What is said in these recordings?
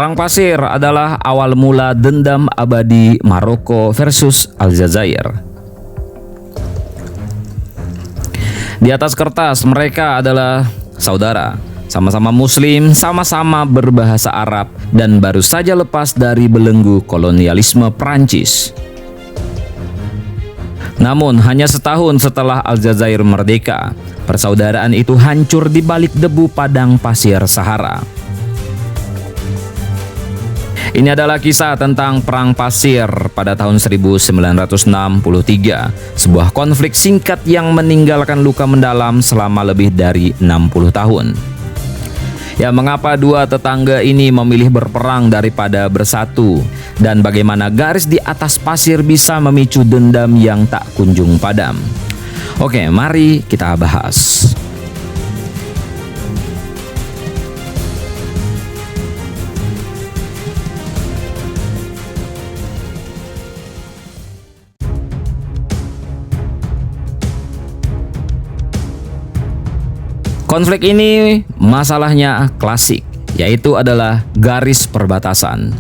Perang Pasir adalah awal mula dendam abadi Maroko versus Aljazair. Di atas kertas mereka adalah saudara, sama-sama muslim, sama-sama berbahasa Arab, dan baru saja lepas dari belenggu kolonialisme Prancis. Namun hanya setahun setelah Aljazair merdeka, persaudaraan itu hancur di balik debu padang pasir Sahara. Ini adalah kisah tentang Perang Pasir pada tahun 1963, sebuah konflik singkat yang meninggalkan luka mendalam selama lebih dari 60 tahun. Ya, mengapa dua tetangga ini memilih berperang daripada bersatu, dan bagaimana garis di atas pasir bisa memicu dendam yang tak kunjung padam? Oke, mari kita bahas. Konflik ini masalahnya klasik, yaitu adalah garis perbatasan.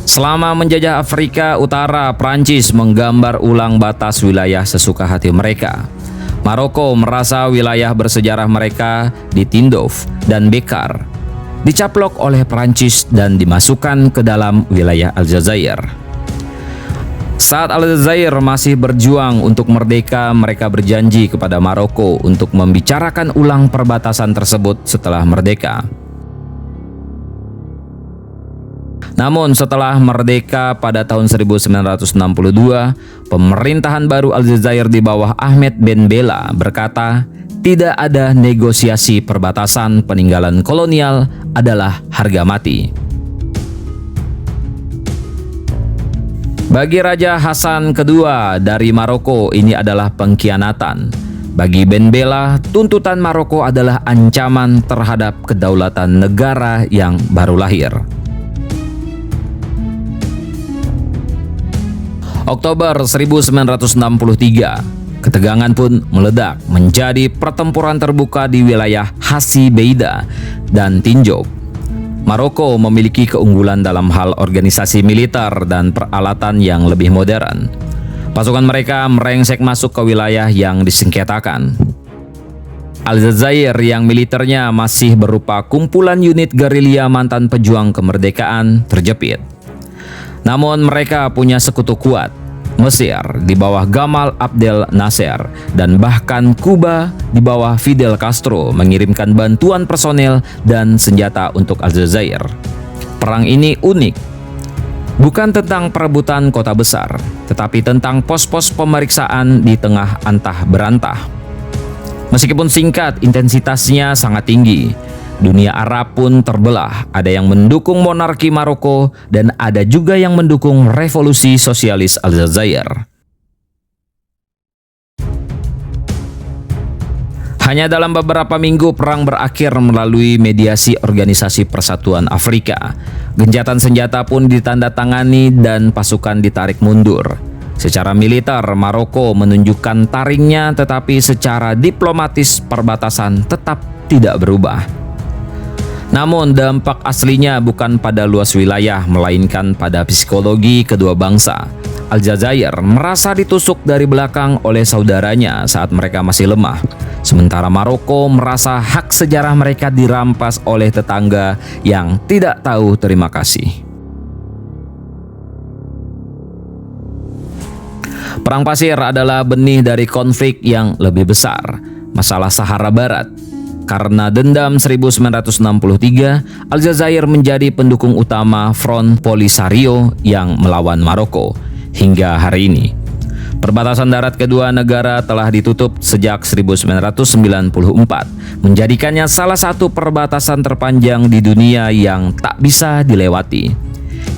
Selama menjajah Afrika Utara, Prancis menggambar ulang batas wilayah sesuka hati mereka. Maroko merasa wilayah bersejarah mereka di Tindouf dan Bekkar dicaplok oleh Prancis dan dimasukkan ke dalam wilayah Aljazair. Saat Aljazair masih berjuang untuk merdeka, mereka berjanji kepada Maroko untuk membicarakan ulang perbatasan tersebut setelah merdeka. Namun setelah merdeka pada tahun 1962, pemerintahan baru Aljazair di bawah Ahmed Ben Bella berkata, tidak ada negosiasi perbatasan, peninggalan kolonial adalah harga mati. Bagi Raja Hasan II dari Maroko, ini adalah pengkhianatan. Bagi Ben Bella, tuntutan Maroko adalah ancaman terhadap kedaulatan negara yang baru lahir. Oktober 1963, ketegangan pun meledak menjadi pertempuran terbuka di wilayah Hassi Beida dan Tinjouf. Maroko memiliki keunggulan dalam hal organisasi militer dan peralatan yang lebih modern. Pasukan mereka merengsek masuk ke wilayah yang disengketakan. Aljazair yang militernya masih berupa kumpulan unit gerilya mantan pejuang kemerdekaan terjepit. Namun mereka punya sekutu kuat, Mesir di bawah Gamal Abdel Nasser, dan bahkan Kuba di bawah Fidel Castro mengirimkan bantuan personel dan senjata untuk Aljazair. Perang ini unik, bukan tentang perebutan kota besar, tetapi tentang pos-pos pemeriksaan di tengah antah berantah. Meskipun singkat, intensitasnya sangat tinggi. Dunia Arab pun terbelah, ada yang mendukung monarki Maroko dan ada juga yang mendukung revolusi sosialis Aljazair. Hanya dalam beberapa minggu perang berakhir melalui mediasi Organisasi Persatuan Afrika. Gencatan senjata pun ditandatangani dan pasukan ditarik mundur. Secara militer, Maroko menunjukkan taringnya, tetapi secara diplomatis perbatasan tetap tidak berubah. Namun dampak aslinya bukan pada luas wilayah, melainkan pada psikologi kedua bangsa. Aljazair merasa ditusuk dari belakang oleh saudaranya saat mereka masih lemah. Sementara Maroko merasa hak sejarah mereka dirampas oleh tetangga yang tidak tahu terima kasih. Perang Pasir adalah benih dari konflik yang lebih besar, masalah Sahara Barat. Karena dendam 1963, Aljazair menjadi pendukung utama Front Polisario yang melawan Maroko hingga hari ini. Perbatasan darat kedua negara telah ditutup sejak 1994, menjadikannya salah satu perbatasan terpanjang di dunia yang tak bisa dilewati.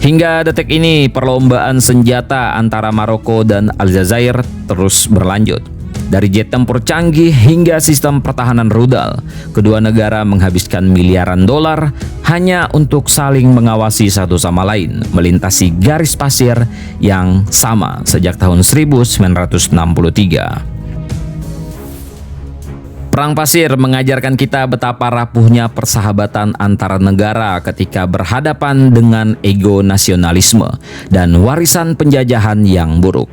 Hingga detik ini, perlombaan senjata antara Maroko dan Aljazair terus berlanjut. Dari jet tempur canggih hingga sistem pertahanan rudal, kedua negara menghabiskan miliaran dolar hanya untuk saling mengawasi satu sama lain melintasi garis pasir yang sama sejak tahun 1963. Perang pasir mengajarkan kita betapa rapuhnya persahabatan antara negara ketika berhadapan dengan ego nasionalisme dan warisan penjajahan yang buruk.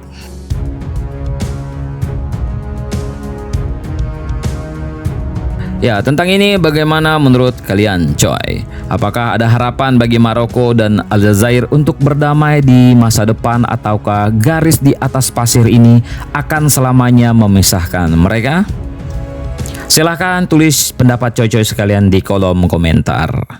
Ya, tentang ini bagaimana menurut kalian, coy? Apakah ada harapan bagi Maroko dan Aljazair untuk berdamai di masa depan, ataukah garis di atas pasir ini akan selamanya memisahkan mereka? Silahkan tulis pendapat coy-coy sekalian di kolom komentar.